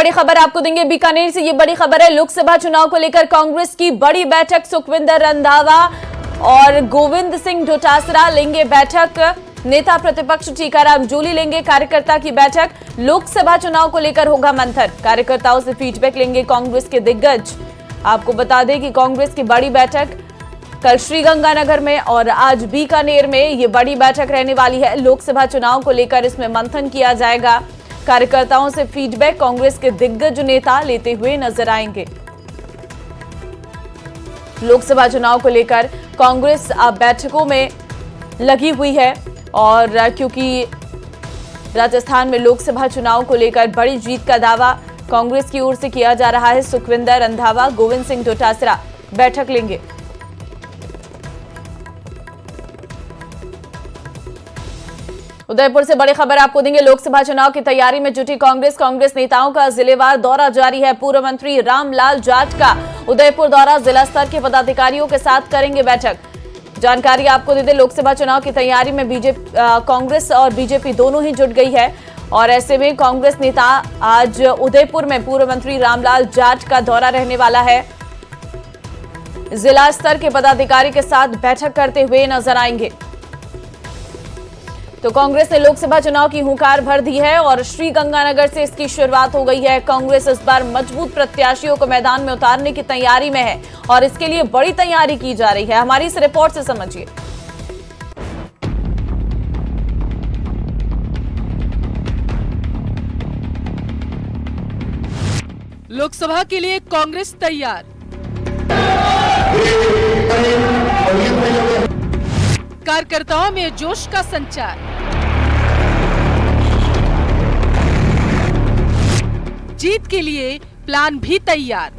बड़ी खबर आपको देंगे बीकानेर से। ये बड़ी खबर है, लोकसभा चुनाव को लेकर कांग्रेस की बड़ी बैठक। सुखविंदर रंधावा और गोविंद सिंह डोटासरा लेंगे बैठक। नेता प्रतिपक्ष टीकाराम जूली लेंगे कार्यकर्ता की बैठक। लोकसभा चुनाव को लेकर होगा मंथन, कार्यकर्ताओं से फीडबैक लेंगे कांग्रेस के दिग्गज। आपको बता दें कि कांग्रेस की बड़ी बैठक कल श्रीगंगानगर में और आज बीकानेर में ये बड़ी बैठक रहने वाली है। लोकसभा चुनाव को लेकर इसमें मंथन किया जाएगा। कार्यकर्ताओं से फीडबैक कांग्रेस के दिग्गज नेता लेते हुए नजर आएंगे। लोकसभा चुनाव को लेकर कांग्रेस अब बैठकों में लगी हुई है और क्योंकि राजस्थान में लोकसभा चुनाव को लेकर बड़ी जीत का दावा कांग्रेस की ओर से किया जा रहा है। सुखविंदर रंधावा, गोविंद सिंह डोटासरा बैठक लेंगे। उदयपुर से बड़ी खबर आपको देंगे। लोकसभा चुनाव की तैयारी में जुटी कांग्रेस नेताओं का जिलेवार दौरा जारी है। पूर्व मंत्री रामलाल जाट का उदयपुर दौरा, जिला स्तर के पदाधिकारियों के साथ करेंगे बैठक। जानकारी आपको दे दें, लोकसभा चुनाव की तैयारी में कांग्रेस और बीजेपी दोनों ही जुट गई है और ऐसे में कांग्रेस नेता आज उदयपुर में पूर्व मंत्री रामलाल जाट का दौरा रहने वाला है। जिला स्तर के पदाधिकारी के साथ बैठक करते हुए नजर आएंगे। तो कांग्रेस ने लोकसभा चुनाव की हुंकार भर दी है और श्रीगंगानगर से इसकी शुरुआत हो गई है। कांग्रेस इस बार मजबूत प्रत्याशियों को मैदान में उतारने की तैयारी में है और इसके लिए बड़ी तैयारी की जा रही है। हमारी इस रिपोर्ट से समझिए। लोकसभा के लिए कांग्रेस तैयार। कार्यकर्ताओं में जोश का संचार। जीत के लिए प्लान भी तैयार।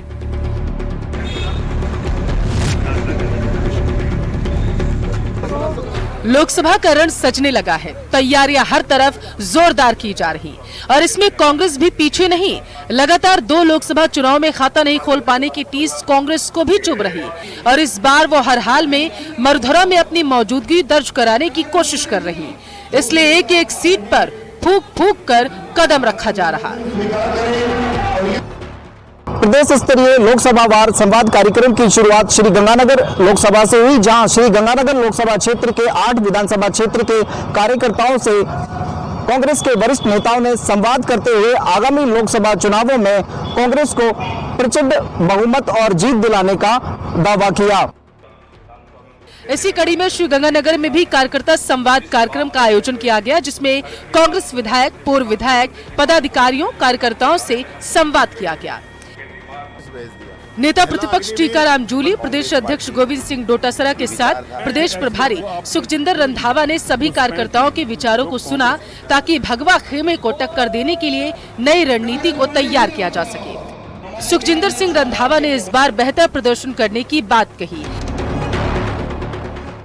लोकसभा का रण सजने लगा है। तैयारियां हर तरफ जोरदार की जा रही और इसमें कांग्रेस भी पीछे नहीं। लगातार 2 लोकसभा चुनाव में खाता नहीं खोल पाने की टीस कांग्रेस को भी चुभ रही और इस बार वो हर हाल में मरधुरा में अपनी मौजूदगी दर्ज कराने की कोशिश कर रही। इसलिए एक एक सीट पर फूंक फूंक कर कदम रखा जा रहा। प्रदेश स्तरीय लोकसभा वार संवाद कार्यक्रम की शुरुआत श्रीगंगानगर लोकसभा से हुई, जहां श्रीगंगानगर लोकसभा क्षेत्र के 8 विधानसभा क्षेत्र के कार्यकर्ताओं से कांग्रेस के वरिष्ठ नेताओं ने संवाद करते हुए आगामी लोकसभा चुनावों में कांग्रेस को प्रचंड बहुमत और जीत दिलाने का दावा किया। इसी कड़ी में श्रीगंगानगर में भी कार्यकर्ता संवाद कार्यक्रम का आयोजन किया गया, जिसमें कांग्रेस विधायक, पूर्व विधायक, पदाधिकारियों, कार्यकर्ताओं से संवाद किया गया। नेता प्रतिपक्ष टीकाराम जूली, प्रदेश अध्यक्ष गोविंद सिंह डोटासरा के साथ प्रदेश प्रभारी सुखजिंदर रंधावा ने सभी कार्यकर्ताओं के विचारों को सुना ताकि भगवा खेमे को टक्कर देने के लिए नई रणनीति को तैयार किया जा सके। सुखजिंदर सिंह रंधावा ने इस बार बेहतर प्रदर्शन करने की बात कही।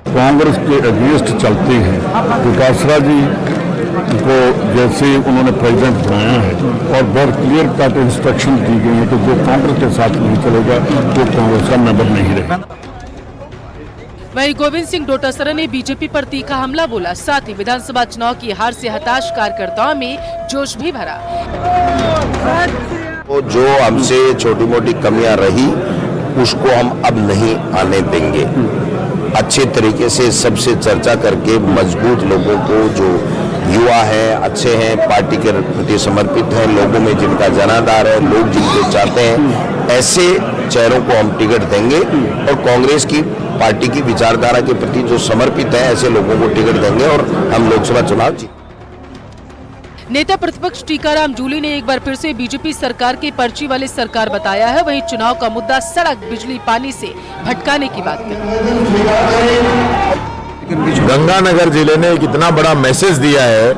कांग्रेस के अगेंस्ट चलते हैं। डोटासरा जी को जैसे उन्होंने प्रेसिडेंट बनाया है और बहुत क्लियर कट इंस्ट्रक्शन दी गई है कि जो कांग्रेस के साथ नहीं चलेगा वो कांग्रेस का मेंबर नहीं रहेगा। वहीं गोविंद सिंह डोटासरा ने बीजेपी पर तीखा हमला बोला। साथ ही विधानसभा चुनाव की हार से हताश कार्यकर्ताओं में जोश भी भरा। वो जो हमसे छोटी मोटी कमियां रही उसको हम अब नहीं आने देंगे। अच्छे तरीके से सबसे चर्चा करके मजबूत लोगों को, जो युवा हैं, अच्छे हैं, पार्टी के प्रति समर्पित हैं, लोगों में जिनका जनाधार है, लोग जिनको चाहते हैं, ऐसे चेहरों को हम टिकट देंगे और कांग्रेस की पार्टी की विचारधारा के प्रति जो समर्पित है ऐसे लोगों को टिकट देंगे और हम लोकसभा चुनाव जीतेंगे। नेता प्रतिपक्ष टीकाराम जूली ने एक बार फिर से बीजेपी सरकार की पर्ची वाली सरकार बताया है। वहीं चुनाव का मुद्दा सड़क, बिजली, पानी से भटकाने की बात कही। गंगानगर जिले ने एक इतना बड़ा मैसेज दिया है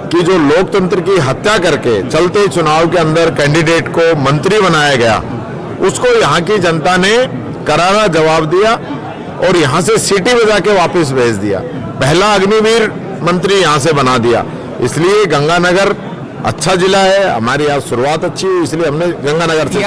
कि जो लोकतंत्र की हत्या करके चलते चुनाव के अंदर कैंडिडेट को मंत्री बनाया गया, उसको यहाँ की जनता ने करारा जवाब दिया और यहाँ से सीटी बजा के वापस भेज दिया। पहला अग्निवीर मंत्री यहाँ से बना दिया। इसलिए गंगानगर अच्छा जिला है, हमारी यहाँ शुरुआत अच्छी हुई, इसलिए हमने गंगानगर से।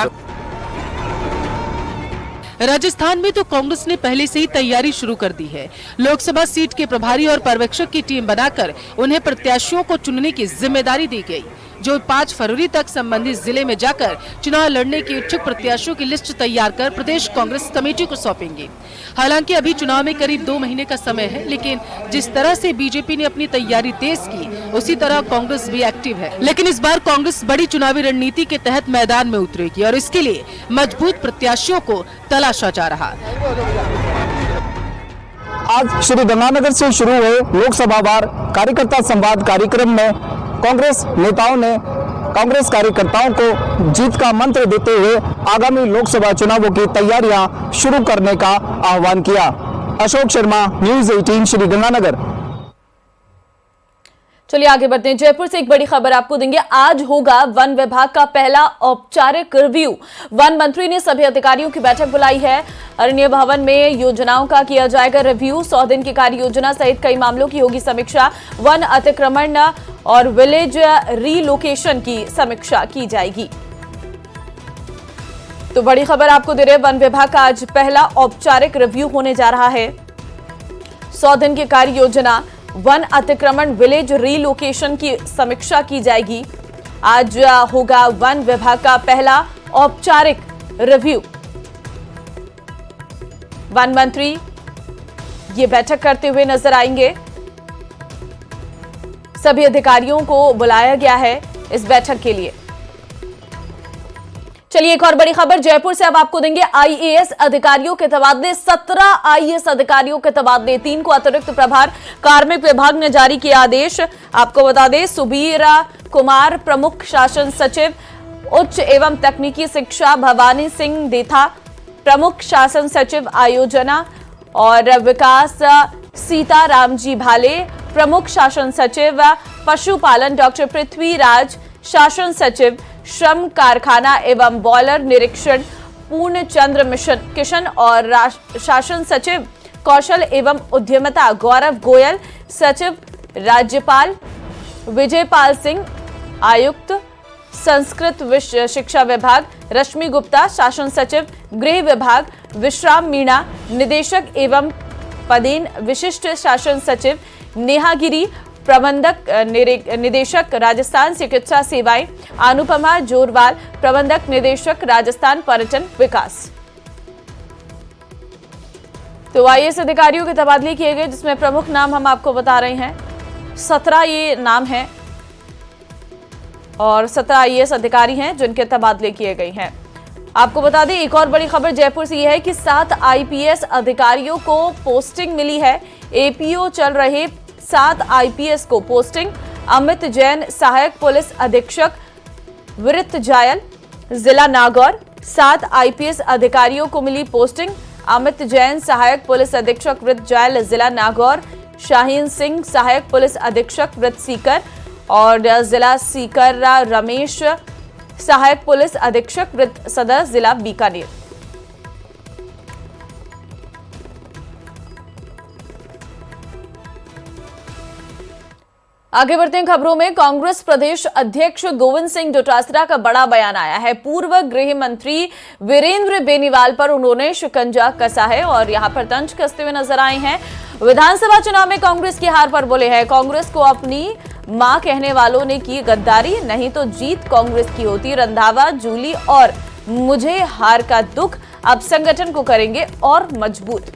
राजस्थान में तो कांग्रेस ने पहले से ही तैयारी शुरू कर दी है। लोकसभा सीट के प्रभारी और पर्यवेक्षक की टीम बनाकर उन्हें प्रत्याशियों को चुनने की जिम्मेदारी दी गई। जो 5 फरवरी तक संबंधित जिले में जाकर चुनाव लड़ने के इच्छुक प्रत्याशियों की लिस्ट तैयार कर प्रदेश कांग्रेस कमेटी को सौंपेंगे। हालांकि अभी चुनाव में करीब 2 महीने का समय है, लेकिन जिस तरह से बीजेपी ने अपनी तैयारी तेज की, उसी तरह कांग्रेस भी एक्टिव है। लेकिन इस बार कांग्रेस बड़ी चुनावी रणनीति के तहत मैदान में उतरेगी और इसके लिए मजबूत प्रत्याशियों को तलाशा जा रहा है। आज श्री गंगानगर से शुरू हुए लोकसभा वार कार्यकर्ता संवाद कार्यक्रम में कांग्रेस नेताओं ने कांग्रेस कार्यकर्ताओं को जीत का मंत्र देते हुए आगामी लोकसभा चुनावों की तैयारियां शुरू करने का आह्वान किया। अशोक शर्मा, न्यूज़ 18, श्री गंगानगर। चलिए आगे बढ़ते हैं। जयपुर से एक बड़ी खबर आपको देंगे। आज होगा वन विभाग का पहला औपचारिक रिव्यू। वन मंत्री ने सभी अधिकारियों की बैठक बुलाई है। अरण्य भवन में योजनाओं का किया जाएगा रिव्यू। 100 दिन की कार्य योजना सहित कई मामलों की होगी समीक्षा। वन अतिक्रमण और विलेज रीलोकेशन की समीक्षा की जाएगी। तो बड़ी खबर आपको दे रहे हैं, वन विभाग का आज पहला औपचारिक रिव्यू होने जा रहा है। 100 दिन की कार्य योजना, वन अतिक्रमण, विलेज रीलोकेशन की समीक्षा की जाएगी। आज होगा वन विभाग का पहला औपचारिक रिव्यू। वन मंत्री ये बैठक करते हुए नजर आएंगे। सभी अधिकारियों को बुलाया गया है इस बैठक के लिए। चलिए एक और बड़ी खबर जयपुर से अब आपको देंगे। आईएएस अधिकारियों के तबादले, 17 आईएएस अधिकारियों के तबादले, 3 को अतिरिक्त प्रभार। कार्मिक विभाग ने जारी किया आदेश। आपको बता दें, सुबीर कुमार प्रमुख शासन सचिव, उच्च एवं तकनीकी शिक्षा भवानी सिंह देथा प्रमुख शासन सचिव आयोजना और विकास, सीताराम जी भाले प्रमुख शासन सचिव पशुपालन, डॉक्टर पृथ्वीराज शासन सचिव श्रम कारखाना एवं बॉयलर निरीक्षण पूर्ण चंद्र मिशन किशन और शासन सचिव कौशल एवं उद्यमिता गौरव गोयल, सचिव राज्यपाल विजयपाल सिंह, आयुक्त संस्कृत शिक्षा विभाग रश्मि गुप्ता, शासन सचिव गृह विभाग विश्राम मीणा, निदेशक एवं पदेन विशिष्ट शासन सचिव नेहागिरी, प्रबंधक निदेशक राजस्थान चिकित्सा सेवाएं अनुपमा जोरवाल, प्रबंधक निदेशक राजस्थान पर्यटन विकास। तो आईएएस अधिकारियों के तबादले किए गए, जिसमें प्रमुख नाम हम आपको बता रहे हैं। 17 ये नाम हैं और 17 आईएएस अधिकारी हैं जिनके तबादले किए गए हैं। आपको बता दें एक और बड़ी खबर जयपुर से यह है कि 7 आईपीएस अधिकारियों को पोस्टिंग मिली है। एपीओ चल रहे 7 आईपीएस को पोस्टिंग। अमित जैन सहायक पुलिस अधीक्षक विरित जायल जिला नागौर। 7 आईपीएस अधिकारियों को मिली पोस्टिंग। अमित जैन सहायक पुलिस अधीक्षक विरित जायल जिला नागौर, शाहीन सिंह सहायक पुलिस अधीक्षक विरित सीकर और जिला सीकर रमेश सहायक पुलिस अधीक्षक विरित सदर जिला बीकानेर। आगे बढ़ते हैं खबरों में। कांग्रेस प्रदेश अध्यक्ष गोविंद सिंह डोटासरा का बड़ा बयान आया है। पूर्व गृह मंत्री वीरेंद्र बेनीवाल पर उन्होंने शिकंजा कसा है और यहां पर तंज कसते हुए नजर आए हैं। विधानसभा चुनाव में कांग्रेस की हार पर बोले हैं, कांग्रेस को अपनी मां कहने वालों ने की गद्दारी, नहीं तो जीत कांग्रेस की होती। रंधावा, जूली और मुझे हार का दुख, अब संगठन को करेंगे और मजबूत।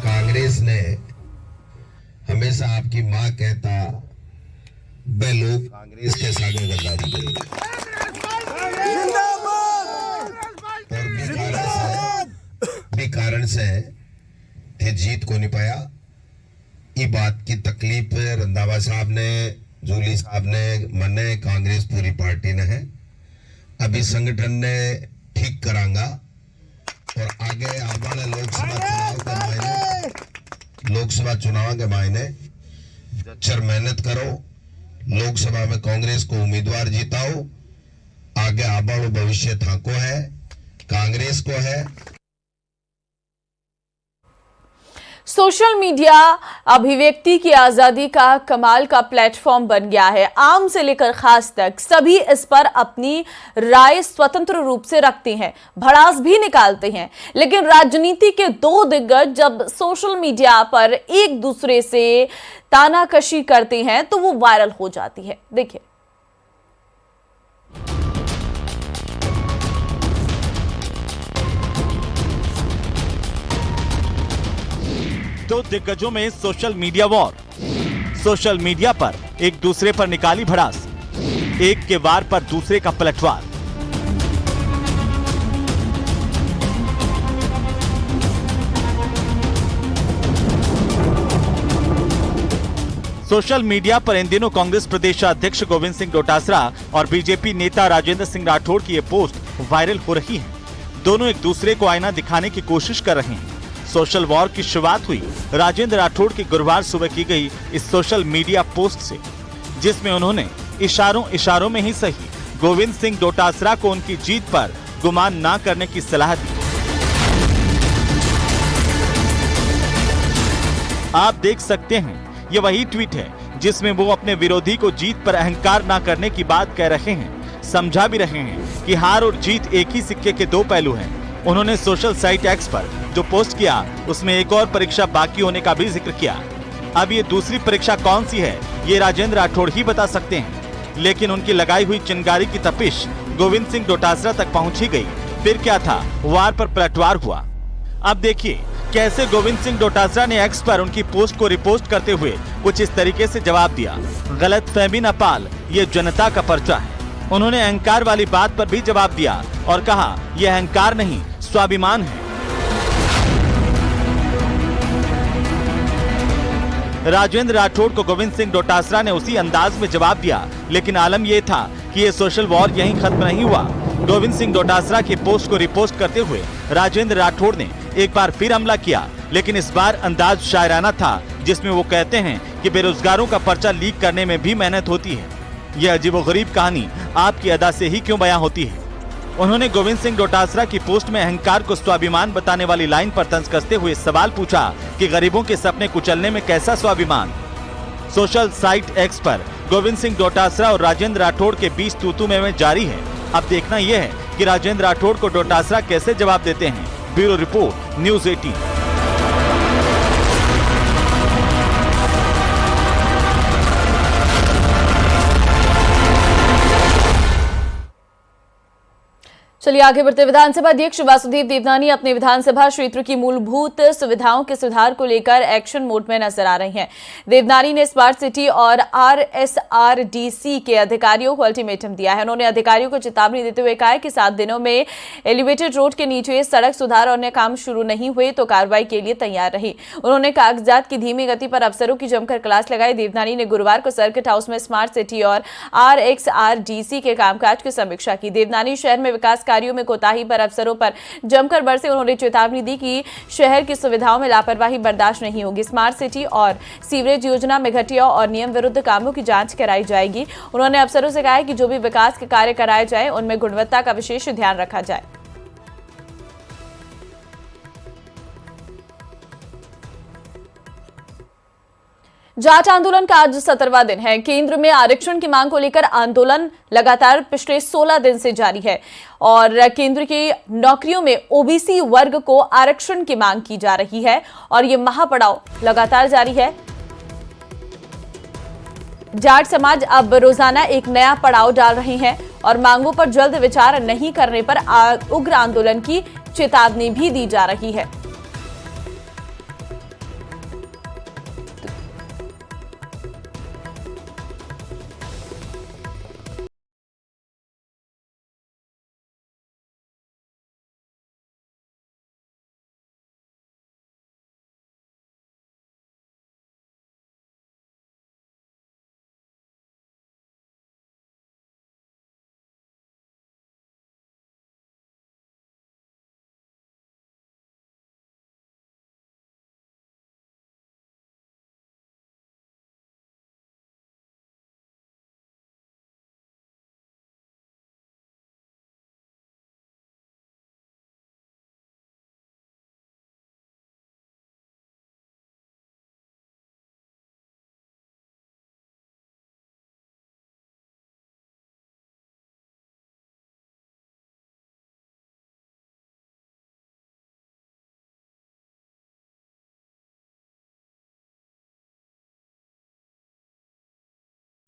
कांग्रेस ने हमेशा आपकी मां कहता वे लोग कांग्रेस के साथ गद्दारी करेंगे और भी कारण से थे जीत को नहीं पाया। ये बात की तकलीफ रंधावा साहब ने, जूली साहब ने, मने कांग्रेस पूरी पार्टी ने है। अभी संगठन ने ठीक करांगा और आगे आने वाले लोकसभा चुनाव के मायने जच्चर मेहनत करो, लोकसभा में कांग्रेस को उम्मीदवार जिताओ। आगे आने वाला भविष्य थाको है, कांग्रेस को है। सोशल मीडिया अभिव्यक्ति की आजादी का कमाल का प्लेटफॉर्म बन गया है। आम से लेकर खास तक सभी इस पर अपनी राय स्वतंत्र रूप से रखते हैं, भड़ास भी निकालते हैं। लेकिन राजनीति के दो दिग्गज जब सोशल मीडिया पर एक दूसरे से तानाकशी करते हैं तो वो वायरल हो जाती है। देखिए। दो दिग्गजों में social media war. Social media पर एक दूसरे पर निकाली भड़ास, एक के वार पर दूसरे का पलटवार। सोशल मीडिया पर इन दिनों कांग्रेस प्रदेश अध्यक्ष गोविंद सिंह डोटासरा और बीजेपी नेता राजेंद्र सिंह राठौड़ की ये पोस्ट वायरल हो रही है। दोनों एक दूसरे को आईना दिखाने की कोशिश कर रहे हैं। सोशल वॉर की शुरुआत हुई राजेंद्र राठौड़ की गुरुवार सुबह की गई इस सोशल मीडिया पोस्ट से, जिसमें उन्होंने इशारों में ही सही गोविंद सिंह डोटासरा को उनकी जीत पर गुमान ना करने की सलाह दी। आप देख सकते हैं, ये वही ट्वीट है जिसमें वो अपने विरोधी को जीत पर अहंकार ना करने की बात कह रहे हैं। समझा भी रहे हैं कि हार और जीत एक ही सिक्के के दो पहलू हैं। उन्होंने सोशल साइट एक्स पर जो पोस्ट किया उसमें एक और परीक्षा बाकी होने का भी जिक्र किया। अब ये दूसरी परीक्षा कौन सी है ये राजेंद्र राठौड़ ही बता सकते हैं, लेकिन उनकी लगाई हुई चिंगारी की तपिश गोविंद सिंह डोटासरा तक पहुंची गई। फिर क्या था, वार पर पलटवार हुआ। अब देखिए कैसे गोविंद सिंह डोटासरा ने एक्स पर उनकी पोस्ट को रिपोस्ट करते हुए कुछ इस तरीके से जवाब दिया। गलत फहमी न पाल, ये जनता का पर्चा है। उन्होंने अहंकार वाली बात पर भी जवाब दिया और कहा यह अहंकार नहीं स्वाभिमान है। राजेंद्र राठौड़ को गोविंद सिंह डोटासरा ने उसी अंदाज में जवाब दिया, लेकिन आलम यह था कि ये सोशल वॉर यहीं खत्म नहीं हुआ। गोविंद सिंह डोटासरा की पोस्ट को रिपोस्ट करते हुए राजेंद्र राठौड़ ने एक बार फिर हमला किया, लेकिन इस बार अंदाज शायराना था, जिसमें वो कहते हैं कि बेरोजगारों का पर्चा लीक करने में भी मेहनत होती है। यह अजीबोगरीब कहानी आपकी अदा से ही क्यों बयां होती है। उन्होंने गोविंद सिंह डोटासरा की पोस्ट में अहंकार को स्वाभिमान बताने वाली लाइन पर तंज कसते हुए सवाल पूछा कि गरीबों के सपने कुचलने में कैसा स्वाभिमान। सोशल साइट एक्स पर गोविंद सिंह डोटासरा और राजेंद्र राठौड़ के बीच तू-तू में जारी है। अब देखना यह है कि राजेंद्र राठौड़ को डोटासरा कैसे जवाब देते हैं। Bureau report, news 18। चलिए आगे बढ़ते। विधानसभा अध्यक्ष वासुदेव देवनानी अपने विधानसभा क्षेत्र की मूलभूत सुविधाओं के सुधार को लेकर एक्शन मोड में नजर आ रही हैं। देवनानी ने स्मार्ट सिटी और RSRDC के अधिकारियों को अल्टीमेटम दिया है। उन्होंने अधिकारियों को चेतावनी देते हुए कहा कि 7 दिनों में एलिवेटेड रोड के नीचे सड़क सुधार और अन्य काम शुरू नहीं हुए तो कार्रवाई के लिए तैयार रही। उन्होंने कागजात की धीमी गति पर अफसरों की जमकर क्लास लगाई। देवनानी ने गुरुवार को सर्किट हाउस में स्मार्ट सिटी और RSRDC के कामकाज की समीक्षा की। देवनानी शहर में विकास कार्यों में कोताही पर अफसरों पर जमकर बरसे। उन्होंने चेतावनी दी कि शहर की सुविधाओं में लापरवाही बर्दाश्त नहीं होगी। स्मार्ट सिटी और सीवरेज योजना में घटिया और नियम विरुद्ध कामों की जांच कराई जाएगी। उन्होंने अफसरों से कहा कि जो भी विकास के कार्य कराए जाए उनमें गुणवत्ता का विशेष ध्यान रखा जाए। जाट आंदोलन का आज 17वां दिन है। केंद्र में आरक्षण की मांग को लेकर आंदोलन लगातार पिछले 16 दिन से जारी है और केंद्र की नौकरियों में ओबीसी वर्ग को आरक्षण की मांग की जा रही है और ये महापड़ाव लगातार जारी है। जाट समाज अब रोजाना एक नया पड़ाव डाल रहे हैं और मांगों पर जल्द विचार नहीं करने पर उग्र आंदोलन की चेतावनी भी दी जा रही है।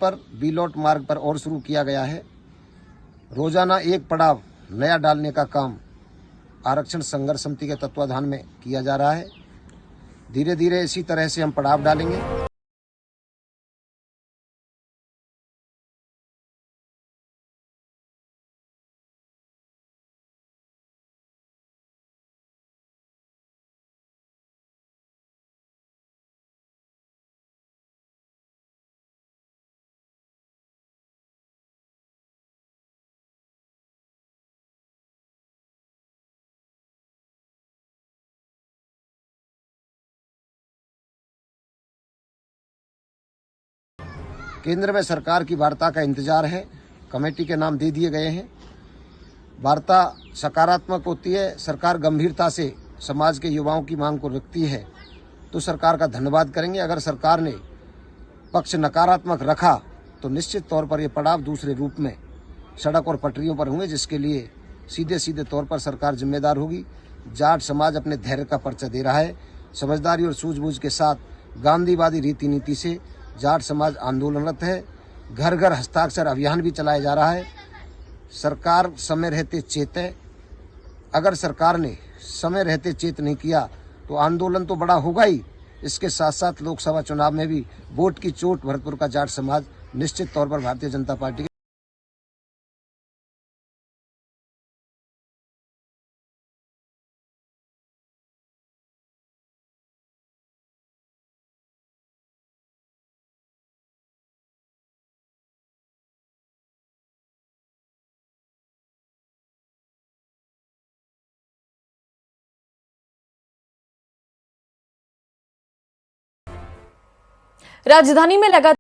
पर बीलोट मार्ग पर और शुरू किया गया है। रोजाना एक पड़ाव नया डालने का काम आरक्षण संघर्ष समिति के तत्वाधान में किया जा रहा है। धीरे धीरे इसी तरह से हम पड़ाव डालेंगे। केंद्र में सरकार की वार्ता का इंतजार है। कमेटी के नाम दे दिए गए हैं। वार्ता सकारात्मक होती है, सरकार गंभीरता से समाज के युवाओं की मांग को रखती है तो सरकार का धन्यवाद करेंगे। अगर सरकार ने पक्ष नकारात्मक रखा तो निश्चित तौर पर ये पड़ाव दूसरे रूप में सड़क और पटरियों पर होंगे, जिसके लिए सीधे सीधे तौर पर सरकार जिम्मेदार होगी। जाट समाज अपने धैर्य का परिचय दे रहा है। समझदारी और सूझबूझ के साथ गांधीवादी रीति नीति से जाट समाज आंदोलनरत है। घर घर हस्ताक्षर अभियान भी चलाया जा रहा है। सरकार समय रहते चेते। अगर सरकार ने समय रहते चेत नहीं किया तो आंदोलन तो बड़ा होगा ही, इसके साथ साथ लोकसभा चुनाव में भी वोट की चोट भरतपुर का जाट समाज निश्चित तौर पर भारतीय जनता पार्टी राजधानी में लगातार